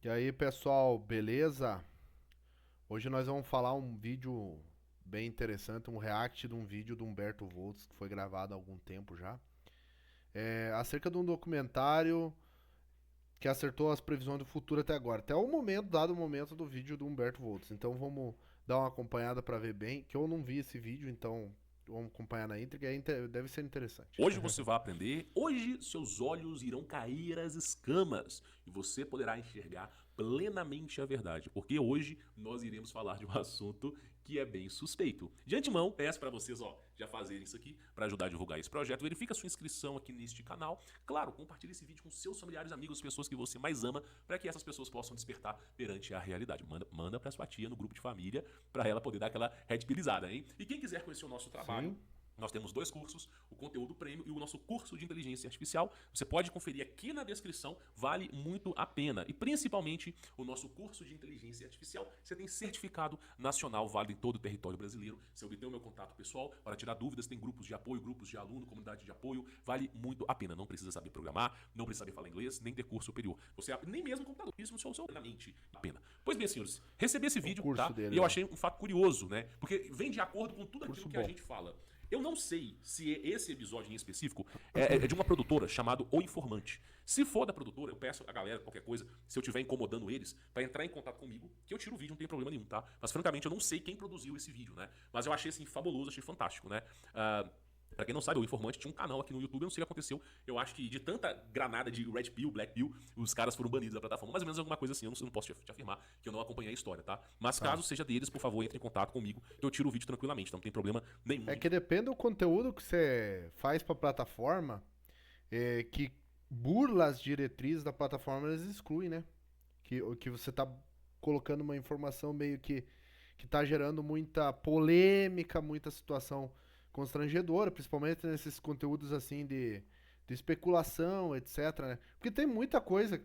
E aí, pessoal, beleza? Hoje nós vamos falar um vídeo bem interessante, um react de um vídeo do Humberto Volts que foi gravado há algum tempo já. Acerca de um documentário que acertou as previsões do futuro até agora, até o momento, dado o momento do vídeo do Humberto Volts. Então vamos dar uma acompanhada para ver bem, que eu não vi esse vídeo, então vamos acompanhar na íntegra, deve ser interessante. Hoje você vai aprender, hoje seus olhos irão cair as escamas e você poderá enxergar plenamente a verdade, porque hoje nós iremos falar de um assunto que é bem suspeito. De antemão, peço para vocês, já fazerem isso aqui para ajudar a divulgar esse projeto. Verifique a sua inscrição aqui neste canal. Claro, compartilhe esse vídeo com seus familiares, amigos, pessoas que você mais ama, para que essas pessoas possam despertar perante a realidade. Manda para sua tia no grupo de família, para ela poder dar aquela red pilizada, hein? E quem quiser conhecer o nosso trabalho, Sim. nós temos dois cursos, o conteúdo prêmio e o nosso curso de inteligência artificial. Você pode conferir aqui na descrição, vale muito a pena. E principalmente o nosso curso de inteligência artificial, você tem certificado nacional válido em todo o território brasileiro. Você obtém o meu contato pessoal para tirar dúvidas, tem grupos de apoio, grupos de aluno, comunidade de apoio, vale muito a pena. Não precisa saber programar, não precisa saber falar inglês, nem ter curso superior. Você nem mesmo computador, isso no seu na mente, a pena. Pois bem, senhores, recebi esse O vídeo, curso tá? dele E eu lá. achei um fato curioso, né? Porque vem de acordo com tudo aquilo Curso que a bom. gente fala. Eu não sei se esse episódio em específico é de uma produtora chamada O Informante. Se for da produtora, eu peço a galera, qualquer coisa, se eu estiver incomodando eles, para entrar em contato comigo, que eu tiro o vídeo, não tem problema nenhum, tá? Mas francamente eu não sei quem produziu esse vídeo, né? Mas eu achei assim fabuloso, achei fantástico, né? Pra quem não sabe, o Informante tinha um canal aqui no YouTube, eu não sei o que aconteceu. Eu acho que de tanta granada de Red Pill, Black Pill, os caras foram banidos da plataforma. Mais ou menos alguma coisa assim, eu não posso te afirmar que eu não acompanhei a história, tá? Mas Tá. caso seja deles, por favor, entre em contato comigo, eu tiro o vídeo tranquilamente, não tem problema nenhum É de que depende do conteúdo que você faz pra plataforma, que burla as diretrizes da plataforma, eles excluem, né? Que você tá colocando uma informação meio que tá gerando muita polêmica, muita situação constrangedora, principalmente nesses conteúdos assim de especulação, etc, né? Porque tem muita coisa,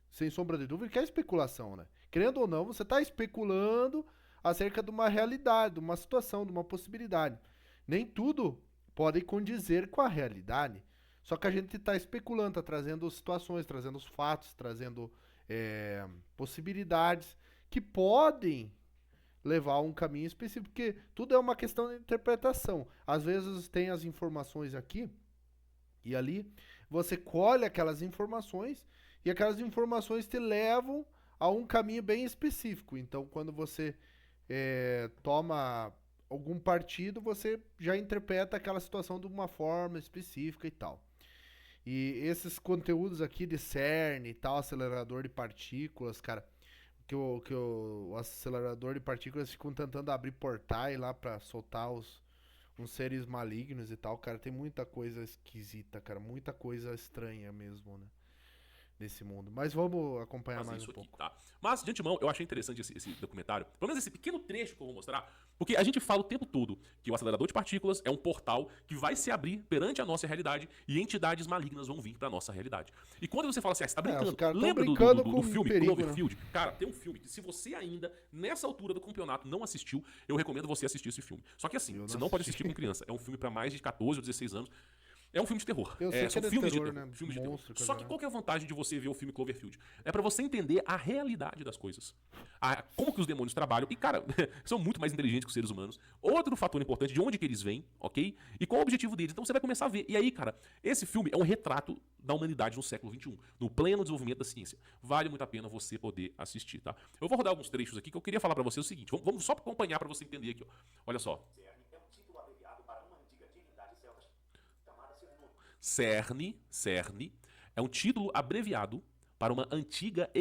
sem sombra de dúvida, que é especulação, né? Querendo ou não, você tá especulando acerca de uma realidade, de uma situação, de uma possibilidade. Nem tudo pode condizer com a realidade. Só que a gente está especulando, está trazendo situações, trazendo os fatos, trazendo possibilidades que podem levar a um caminho específico, porque tudo é uma questão de interpretação. Às vezes tem as informações aqui e ali, você colhe aquelas informações e aquelas informações te levam a um caminho bem específico. Então, quando você toma algum partido, você já interpreta aquela situação de uma forma específica e tal. E esses conteúdos aqui de CERN e tal, acelerador de partículas, cara, o acelerador de partículas ficam tentando abrir portais lá pra soltar uns seres malignos e tal, cara, tem muita coisa esquisita, cara, muita coisa estranha mesmo, né, nesse mundo. Mas vamos acompanhar fazer mais um isso aqui, pouco. tá? Mas, de antemão, eu achei interessante esse documentário, pelo menos esse pequeno trecho que eu vou mostrar, porque a gente fala o tempo todo que o acelerador de partículas é um portal que vai se abrir perante a nossa realidade e entidades malignas vão vir pra nossa realidade. E quando você fala assim, você tá Os brincando, caras estão lembra brincando do com o filme perigo, né? Cloverfield? Cara, tem um filme que se você ainda, nessa altura do campeonato, não assistiu, eu recomendo você assistir esse filme. Só que assim, Eu não você não pode assisti. assistir com criança, é um filme pra mais de 14 ou 16 anos, é um filme de terror. Eu sei que é São de filmes de terror, terror. né? Filmes de terror. Monstro, Só coisa, que né? qual que é a vantagem de você ver o filme Cloverfield? É pra você entender a realidade das coisas. Como que os demônios trabalham. E, cara, são muito mais inteligentes que os seres humanos. Outro fator importante de onde que eles vêm, ok? E qual é o objetivo deles. Então você vai começar a ver. E aí, cara, esse filme é um retrato da humanidade no século XXI, no pleno desenvolvimento da ciência. Vale muito a pena você poder assistir, tá? Eu vou rodar alguns trechos aqui que eu queria falar pra você o seguinte. Vamos só acompanhar pra você entender aqui, ó. Olha só. CERN é um título abreviado para uma antiga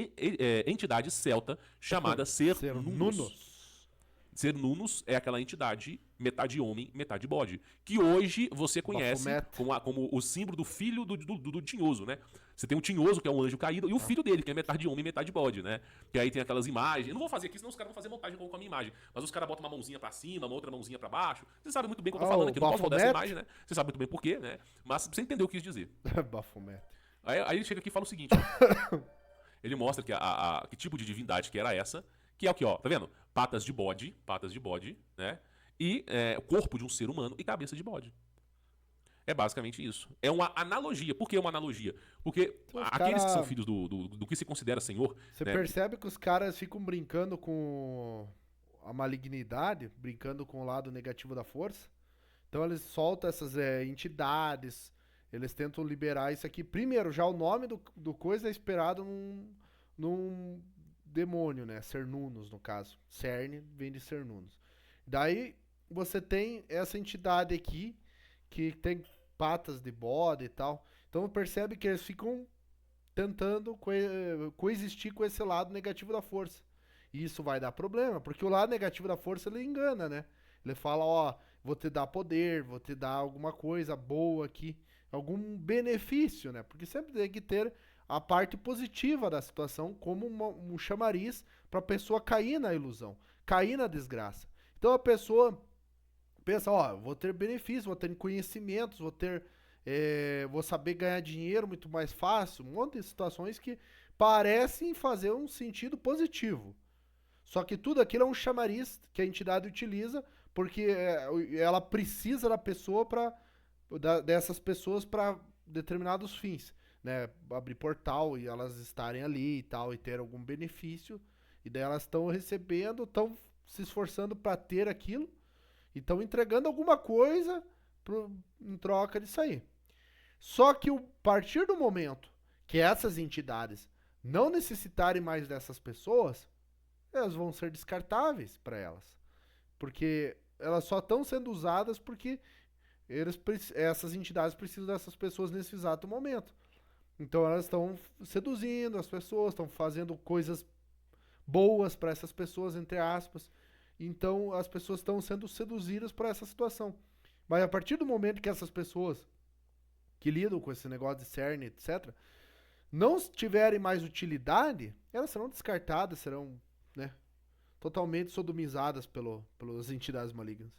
entidade celta chamada Ser Cernunnos. Nunos. Cernunnos é aquela entidade metade homem, metade bode, que hoje você conhece Baphomet. como o símbolo do filho do tinhoso, né? Você tem o tinhoso, que é um anjo caído, e o filho dele, que é metade homem, metade bode, né? Que aí tem aquelas imagens. Eu não vou fazer aqui, senão os caras vão fazer montagem com a minha imagem. Mas os caras botam uma mãozinha pra cima, uma outra mãozinha pra baixo. Você sabe muito bem o que eu tô Ah, falando o aqui. Eu não posso rodar essa Baphomet? imagem, né? Você sabe muito bem por quê, né? Mas você entendeu o que eu quis dizer. Baphomet. Aí ele chega aqui e fala o seguinte, ó. Ele mostra que que tipo de divindade que era essa, que é o que, ó, tá vendo? Patas de bode, né? E corpo de um ser humano e cabeça de bode. É basicamente isso. É uma analogia. Por que uma analogia? Porque Os aqueles que são cara, filhos do que se considera senhor, você né? percebe que os caras ficam brincando com a malignidade, brincando com o lado negativo da força. Então eles soltam essas entidades, eles tentam liberar isso aqui. Primeiro, já o nome do coisa é inspirado num demônio, né? Cernunnos, no caso. Cerne vem de Cernunnos. Daí você tem essa entidade aqui, que tem patas de bode e tal. Então percebe que eles ficam tentando coexistir com esse lado negativo da força. E isso vai dar problema, porque o lado negativo da força ele engana, né? Ele fala, ó, vou te dar poder, vou te dar alguma coisa boa aqui, algum benefício, né? Porque sempre tem que ter a parte positiva da situação como um chamariz para a pessoa cair na ilusão, cair na desgraça. Então a pessoa pensa, ó, vou ter benefícios, vou ter conhecimentos, vou saber ganhar dinheiro muito mais fácil, um monte de situações que parecem fazer um sentido positivo. Só que tudo aquilo é um chamariz que a entidade utiliza porque ela precisa da pessoa para dessas pessoas para determinados fins, né? Abrir portal e elas estarem ali e tal e ter algum benefício e daí elas estão recebendo, estão se esforçando para ter aquilo e estão entregando alguma coisa em troca disso aí. Só que a partir do momento que essas entidades não necessitarem mais dessas pessoas, elas vão ser descartáveis para elas. Porque elas só estão sendo usadas porque essas entidades precisam dessas pessoas nesse exato momento. Então elas estão seduzindo as pessoas, estão fazendo coisas boas para essas pessoas, entre aspas. Então as pessoas estão sendo seduzidas para essa situação. Mas a partir do momento que essas pessoas que lidam com esse negócio de CERN, etc., não tiverem mais utilidade, elas serão descartadas, serão, né, totalmente sodomizadas pelas entidades malignas.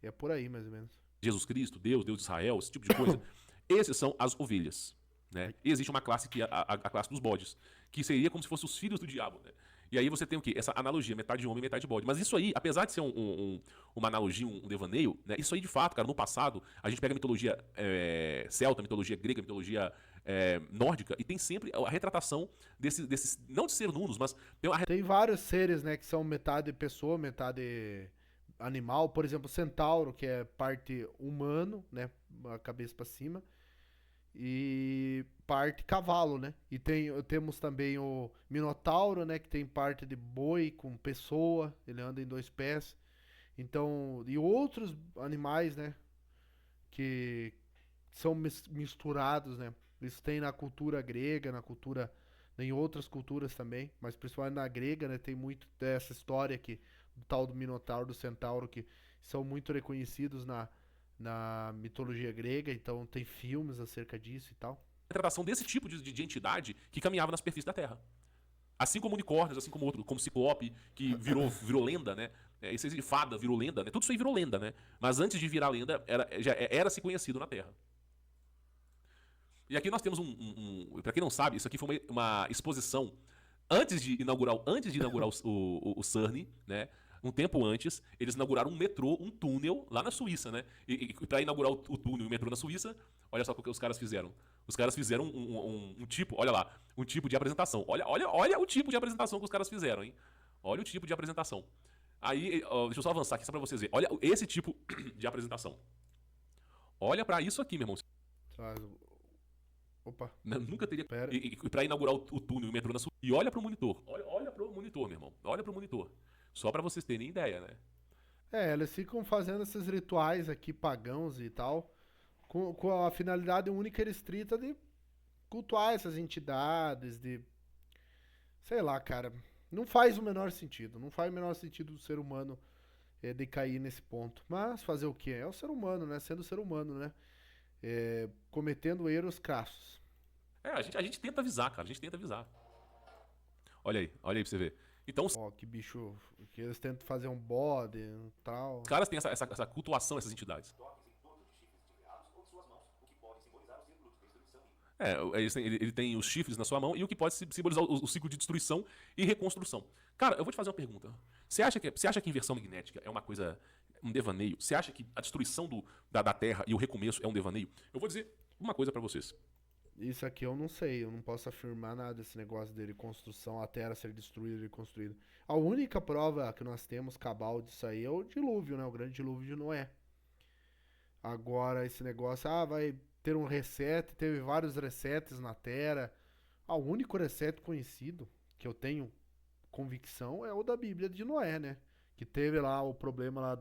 E é por aí, mais ou menos. Jesus Cristo, Deus, Deus de Israel, esse tipo de coisa. Esses são as ovelhas. Né? E existe uma classe que é a classe dos bodes, que seria como se fossem os filhos do diabo. Né? E aí você tem o quê? Essa analogia, metade homem, metade bode. Mas isso aí, apesar de ser uma analogia, um devaneio, né? Isso aí de fato, cara, no passado, a gente pega a mitologia celta, mitologia grega, mitologia nórdica, e tem sempre a retratação desses não de ser nunos, mas tem vários seres, né, que são metade pessoa, metade animal. Por exemplo, o centauro, que é parte humano, né, a cabeça para cima, e parte cavalo, né? E temos também o minotauro, né, que tem parte de boi com pessoa, ele anda em dois pés. Então, e outros animais, né, que são misturados, né? Isso tem na cultura grega, em outras culturas também, mas principalmente na grega, né, tem muito dessa história aqui do tal do minotauro, do centauro, que são muito reconhecidos na mitologia grega, então tem filmes acerca disso e tal. Retratação desse tipo de entidade que caminhava na superfície da Terra. Assim como unicórnios, assim como outro, como Ciclope, que virou lenda, né? Isso aí, fada virou lenda, né? Tudo isso aí virou lenda, né? Mas antes de virar lenda, já era-se conhecido na Terra. E aqui nós temos para quem não sabe, isso aqui foi uma exposição antes de inaugurar o CERN, né? Um tempo antes, eles inauguraram um metrô, um túnel lá na Suíça, né? E para inaugurar o túnel e o metrô na Suíça, olha só o que os caras fizeram. Os caras fizeram um tipo, olha lá, um tipo de apresentação. Olha o tipo de apresentação que os caras fizeram, hein? Olha o tipo de apresentação. Aí, deixa eu só avançar aqui só pra vocês verem. Olha esse tipo de apresentação. Olha pra isso aqui, meu irmão. Opa. Nunca teria. Pera. E pra inaugurar o túnel e o metrô na Suíça. E olha pro monitor. Olha pro monitor, meu irmão. Olha pro monitor. Só pra vocês terem ideia, né? Eles ficam fazendo esses rituais aqui pagãos e tal, com a finalidade única e restrita de cultuar essas entidades, de. Sei lá, cara. Não faz o menor sentido. Não faz o menor sentido do ser humano decair nesse ponto. Mas fazer o quê? É o ser humano, né? Sendo ser humano, né? Cometendo erros crassos. A gente tenta avisar, cara. A gente tenta avisar. Olha aí pra você ver. Então, Ó, que bicho. Que eles tentam fazer um bode e tal. os caras têm essa cultuação, essas entidades. Ele tem os chifres na sua mão e o que pode simbolizar o ciclo de destruição e reconstrução. Cara, eu vou te fazer uma pergunta. Você acha que inversão magnética é uma coisa um devaneio? Você acha que a destruição da Terra e o recomeço é um devaneio? Eu vou dizer uma coisa pra vocês. Isso aqui eu não sei, eu não posso afirmar nada desse negócio dele, construção, a Terra ser destruída e construída. A única prova que nós temos cabal disso aí é o dilúvio, né? O grande dilúvio de Noé. Agora, esse negócio, vai ter um reset, teve vários resets na Terra. O único reset conhecido, que eu tenho convicção, é o da Bíblia de Noé, né? Que teve lá o problema lá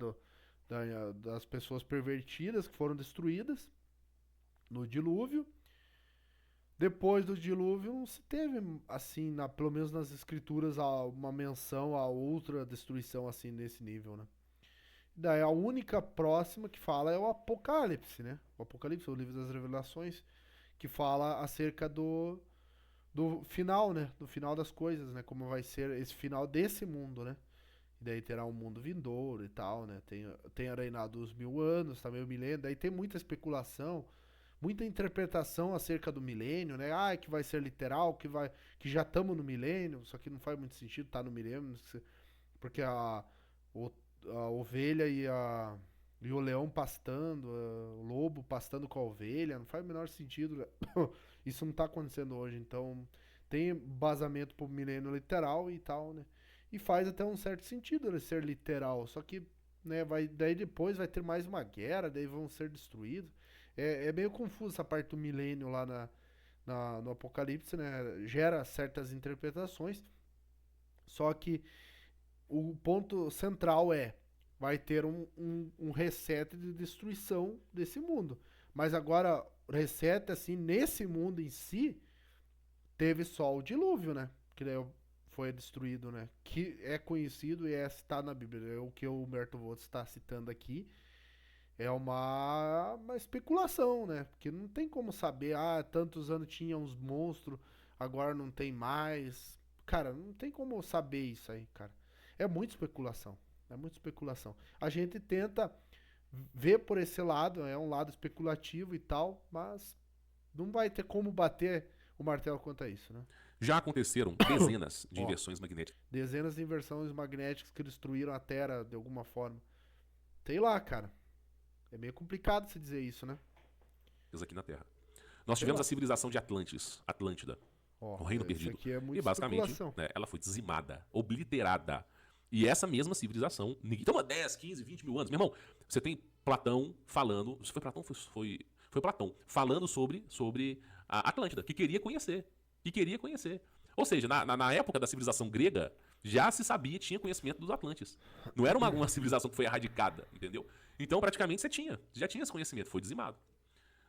das pessoas pervertidas que foram destruídas no dilúvio. Depois do dilúvio, não se teve, assim, pelo menos nas escrituras, uma menção a outra destruição, assim, nesse nível, né? Daí a única próxima que fala é o Apocalipse, né? O Apocalipse, o livro das Revelações, que fala acerca do final, né? Do final das coisas, né? Como vai ser esse final desse mundo, né? E daí terá um mundo vindouro e tal, né? Tem reinado os 1000 anos, também o milênio. Daí tem muita especulação, muita interpretação acerca do milênio, né? Que vai ser literal, que já estamos no milênio, só que não faz muito sentido estar no milênio, porque o- a ovelha e o leão pastando, o lobo pastando com a ovelha, não faz o menor sentido, né? Isso não está acontecendo hoje, então tem basamento pro milênio literal e tal, né? E faz até um certo sentido ele ser literal, só que, né, daí depois vai ter mais uma guerra, daí vão ser destruídos. É meio confuso essa parte do milênio lá no Apocalipse, né? Gera certas interpretações, só que o ponto central vai ter um reset de destruição desse mundo. Mas agora, reset assim, nesse mundo em si, teve só o dilúvio, né? Que daí foi destruído, né? Que é conhecido e é citado na Bíblia. É o que o Humberto Volta está citando aqui. É uma especulação, né? Porque não tem como saber, tantos anos tinha uns monstros, agora não tem mais. Cara, não tem como saber isso aí, cara. É muita especulação. É muita especulação. A gente tenta ver por esse lado, é um lado especulativo e tal, mas não vai ter como bater o martelo quanto a isso, né? Já aconteceram dezenas de Ó, inversões magnéticas dezenas de inversões magnéticas que destruíram a Terra de alguma forma. Sei lá, cara. É meio complicado se dizer isso, né? aqui na Terra. Nós Sei tivemos a lá. civilização de Atlântida, o Reino Isso Perdido. aqui é E muita basicamente, especulação. né, ela foi dizimada, obliterada. E essa mesma civilização, ninguém toma 10, 15, 20 mil anos. Meu irmão, você tem Platão falando. Se foi Platão? Foi Platão falando sobre a Atlântida, que queria conhecer. Que queria conhecer. Ou seja, na época da civilização grega, já se sabia, tinha conhecimento dos Atlantes. Não era uma civilização que foi erradicada, entendeu? Então, praticamente, já tinha esse conhecimento, foi dizimado.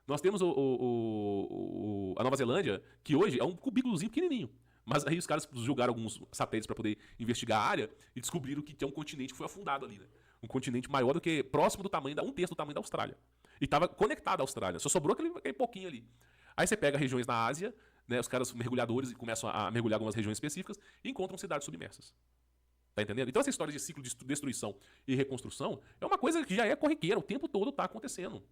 Nós temos a Nova Zelândia, que hoje é um cubículozinho pequenininho. Mas aí os caras jogaram alguns satélites para poder investigar a área e descobriram que tem um continente que foi afundado ali, né? Um continente maior do que, próximo do tamanho, um terço do tamanho da Austrália. E estava conectado à Austrália, só sobrou aquele pouquinho ali. Aí você pega regiões na Ásia, né, os caras mergulhadores e começam a mergulhar algumas regiões específicas e encontram cidades submersas. Tá entendendo? Então essa história de ciclo de destruição e reconstrução é uma coisa que já é corriqueira, o tempo todo tá acontecendo.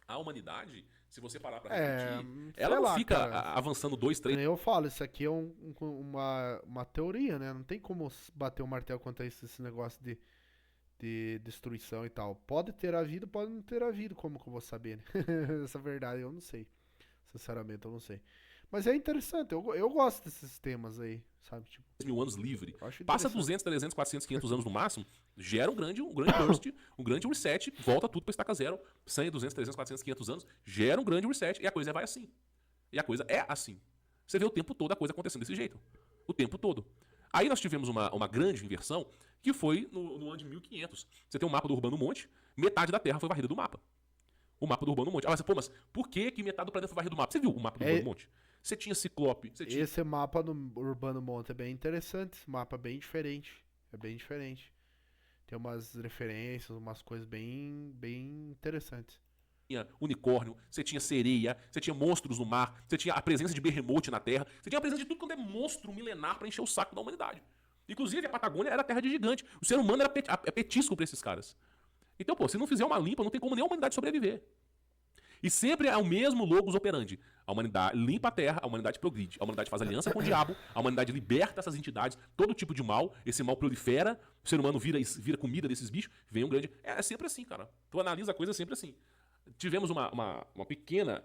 A humanidade, se você parar pra refletir, ela sei não lá, fica cara. avançando 2, 3 Nem eu falo, isso aqui é uma teoria, né? Não tem como bater o martelo quanto a esse negócio de destruição e tal. Pode ter havido, pode não ter havido, como que eu vou saber, né? Essa verdade eu não sei. Sinceramente, eu não sei. Mas é interessante, eu gosto desses temas aí, sabe? Tipo, mil anos livre. eu acho Passa interessante. 200, 300, 400, 500 anos no máximo, gera um grande burst, um grande reset, volta tudo pra estaca zero. 100, 200, 300, 400, 500 anos, gera um grande reset e a coisa vai assim. E a coisa é assim. Você vê o tempo todo a coisa acontecendo desse jeito. O tempo todo. Aí nós tivemos uma grande inversão, que foi no ano de 1500. Você tem um mapa do Urbano Monte, metade da Terra foi varrida do mapa. O mapa do Urbano Monte. Ah, mas por que metade do planeta foi varrido do mapa? Você viu o mapa do Urbano Monte? Você tinha Ciclope, você tinha... Esse mapa no Urbano Monte é bem interessante, esse mapa é bem diferente. É bem diferente. Tem umas referências, umas coisas bem interessantes. unicórnio, você tinha sereia, você tinha monstros no mar, você tinha a presença de Behemoth na Terra, você tinha a presença de tudo quanto é monstro milenar pra encher o saco da humanidade. Inclusive, a Patagônia era terra de gigante. O ser humano era petisco pra esses caras. Então, pô, se não fizer uma limpa, não tem como nem a humanidade sobreviver. E sempre é o mesmo logos operandi. A humanidade limpa a terra, a humanidade progride. A humanidade faz aliança com o diabo, a humanidade liberta essas entidades, todo tipo de mal, esse mal prolifera, o ser humano vira comida desses bichos, vem um grande... É sempre assim, cara. Tu analisa a coisa sempre assim. Tivemos uma pequena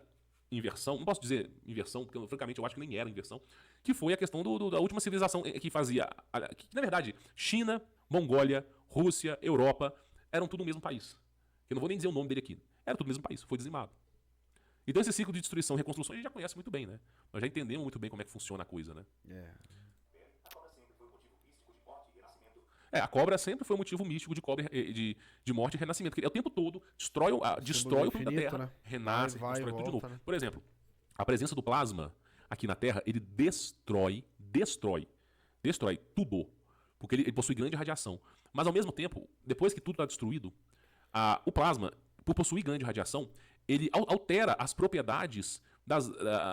inversão, não posso dizer inversão, porque francamente eu acho que nem era inversão, que foi a questão da última civilização que fazia... Que, na verdade, China, Mongólia, Rússia, Europa, eram tudo o mesmo país. Eu não vou nem dizer o nome dele aqui. Era tudo o mesmo país, foi dizimado. Então esse ciclo de destruição e reconstrução a gente já conhece muito bem, né? Nós já entendemos muito bem como é que funciona a coisa, né? A cobra sempre foi um motivo místico de morte e renascimento. Porque o tempo todo destrói o planeta Terra, né? Renasce, destrói tudo de novo. Né? Por exemplo, a presença do plasma aqui na Terra, ele destrói tudo. Porque ele possui grande radiação. Mas ao mesmo tempo, depois que tudo está destruído, o plasma, por possuir grande radiação, ele altera as propriedades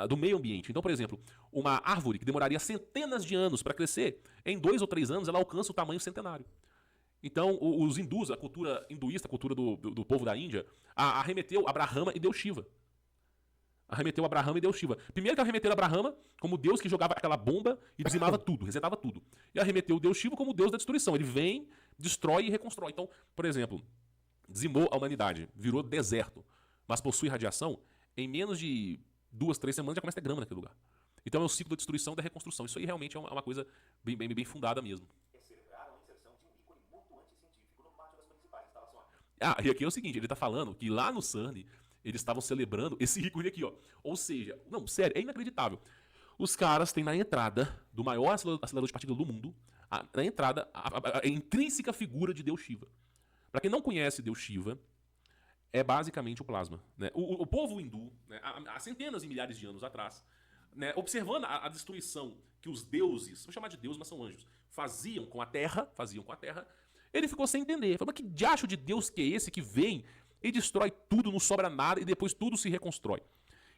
do meio ambiente. Então, por exemplo, uma árvore que demoraria centenas de anos para crescer, em 2 ou 3 anos ela alcança o tamanho centenário. Então, os hindus, a cultura hinduísta, a cultura do povo da Índia, arremeteu a Brahma e deu Shiva. Primeiro que arremeteu a Brahma como Deus que jogava aquela bomba e dizimava tudo, resetava tudo. E arremeteu o Deus Shiva como Deus da destruição. Ele vem, destrói e reconstrói. Então, por exemplo, dizimou a humanidade, virou deserto, mas possui radiação, em menos de 2, 3 semanas já começa a ter grama naquele lugar. Então é o ciclo da destruição e da reconstrução. Isso aí realmente é uma coisa bem fundada mesmo. E aqui é o seguinte, ele tá falando que lá no CERN, eles estavam celebrando esse ícone aqui, ó. Ou seja, não, sério, é inacreditável. Os caras têm na entrada do maior acelerador de partículas do mundo, na entrada, a intrínseca figura de Deus Shiva. Para quem não conhece Deus Shiva, é basicamente o plasma. Né? O povo hindu, né, há centenas e milhares de anos atrás, né, observando a destruição que os deuses, vou chamar de deus, mas são anjos, faziam com a terra, ele ficou sem entender. Falou, mas que diacho de Deus que é esse que vem e destrói tudo, não sobra nada e depois tudo se reconstrói?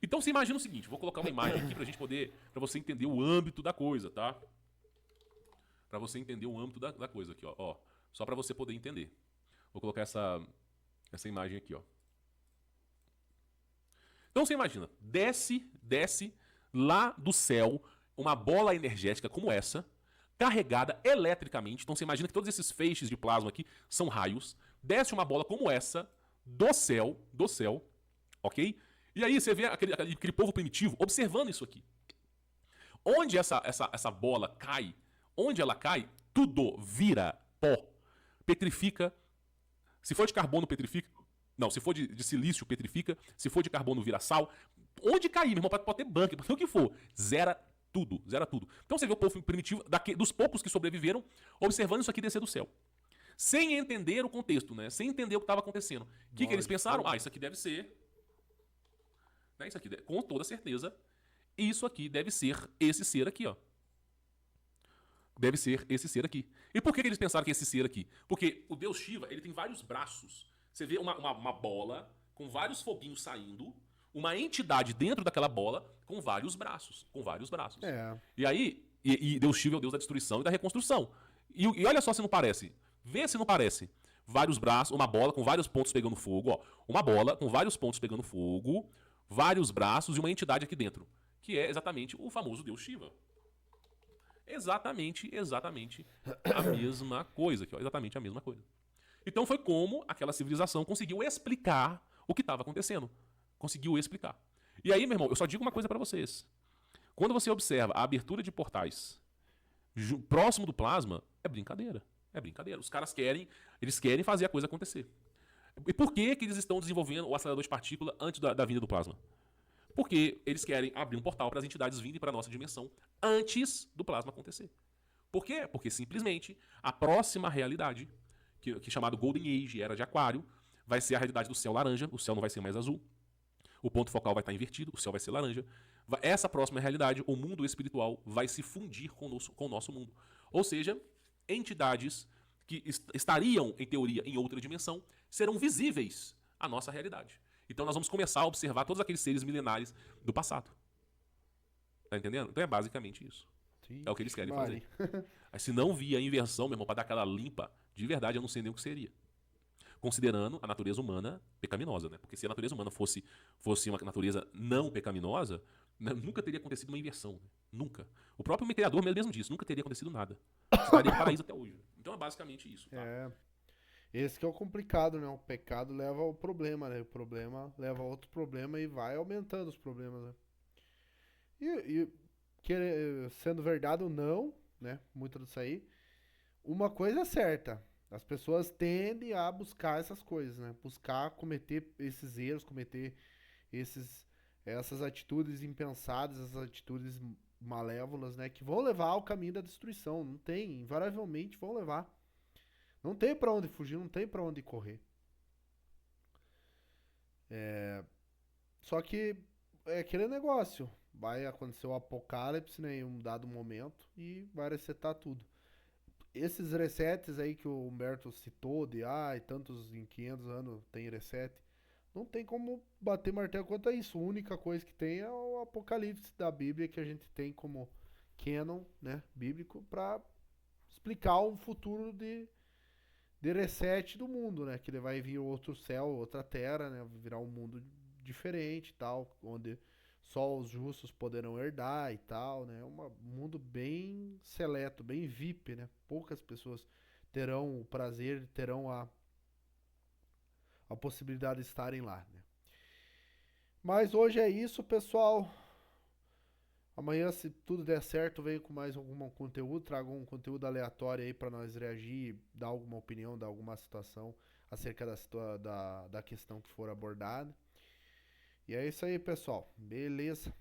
Então você imagina o seguinte, vou colocar uma imagem aqui pra você entender o âmbito da coisa, tá? Pra você entender o âmbito da coisa aqui, ó. Só pra você poder entender. Vou colocar essa imagem aqui, ó. Então você imagina, desce lá do céu uma bola energética como essa, carregada eletricamente. Então você imagina que todos esses feixes de plasma aqui são raios. Desce uma bola como essa do céu, ok? E aí você vê aquele povo primitivo observando isso aqui. Onde essa bola cai, tudo vira pó, petrifica. Se for de carbono, petrifica. Não, se for de silício, petrifica. Se for de carbono, vira sal. Onde cair, meu irmão, pode ter bunker, pode ter o que for. Zera tudo. Então você vê o povo primitivo, dos poucos que sobreviveram, observando isso aqui descer do céu. Sem entender o contexto, né? Sem entender o que estava acontecendo. O que eles pensaram? Isso aqui deve ser... Né? Isso aqui, com toda certeza, isso aqui deve ser esse ser aqui, ó. Deve ser esse ser aqui. E por que eles pensaram que é esse ser aqui? Porque o Deus Shiva, ele tem vários braços. Você vê uma bola com vários foguinhos saindo, uma entidade dentro daquela bola com vários braços. É. E aí, Deus Shiva é o Deus da destruição e da reconstrução. E olha só se não parece. Vê se não parece. Vários braços, uma bola com vários pontos pegando fogo, ó. Uma bola com vários pontos pegando fogo, vários braços e uma entidade aqui dentro. Que é exatamente o famoso Deus Shiva. Exatamente a mesma coisa aqui, ó. Exatamente a mesma coisa. Então foi como aquela civilização conseguiu explicar o que estava acontecendo. Conseguiu explicar. E aí, meu irmão, eu só digo uma coisa para vocês. Quando você observa a abertura de portais próximo do plasma, é brincadeira. Os caras querem fazer a coisa acontecer. E por que eles estão desenvolvendo o acelerador de partícula antes da vinda do plasma? Porque eles querem abrir um portal para as entidades virem para a nossa dimensão antes do plasma acontecer. Por quê? Porque simplesmente a próxima realidade, que é chamado Golden Age, Era de Aquário, vai ser a realidade do céu laranja, o céu não vai ser mais azul, o ponto focal vai estar invertido, o céu vai ser laranja. Essa próxima realidade, o mundo espiritual, vai se fundir com o nosso mundo. Ou seja, entidades que estariam, em teoria, em outra dimensão, serão visíveis à nossa realidade. Então nós vamos começar a observar todos aqueles seres milenares do passado. Tá entendendo? Então é basicamente isso. Sim, é o que eles querem fazer. Aí, se não via a inversão, meu irmão, para dar aquela limpa, de verdade, eu não sei nem o que seria. considerando a natureza humana pecaminosa, né? Porque se a natureza humana fosse uma natureza não pecaminosa, né, nunca teria acontecido uma inversão. Né? Nunca. O próprio Criador mesmo disse, nunca teria acontecido nada. Você estaria no paraíso até hoje. Então é basicamente isso, tá? É, esse que é o complicado, né? O pecado leva ao problema, né? O problema leva a outro problema e vai aumentando os problemas, né? Sendo verdade ou não, né? Muito disso aí, uma coisa é certa. As pessoas tendem a buscar essas coisas, né? Buscar cometer esses erros, cometer esses, essas atitudes impensadas, essas atitudes malévolas, né? Que vão levar ao caminho da destruição. Não tem, invariavelmente vão levar. Não tem pra onde fugir, não tem pra onde correr. Só que é aquele negócio. Vai acontecer o apocalipse, né, em um dado momento e vai resetar tudo. Esses resets aí que o Humberto citou, de e tantos em 500 anos tem reset, não tem como bater martelo quanto a isso. A única coisa que tem é o apocalipse da Bíblia que a gente tem como canon, né, bíblico, para explicar um futuro de reset do mundo, né? Que ele vai vir outro céu, outra terra, né? Virar um mundo diferente e tal, onde só os justos poderão herdar e tal, né? Um mundo bem seleto, bem VIP, né? Poucas pessoas terão o prazer, terão a possibilidade de estarem lá, né? Mas hoje é isso, pessoal. Amanhã, se tudo der certo, venho com mais algum conteúdo, trago um conteúdo aleatório aí para nós reagir, dar alguma opinião, dar alguma situação acerca da questão que for abordada. E é isso aí, pessoal. Beleza.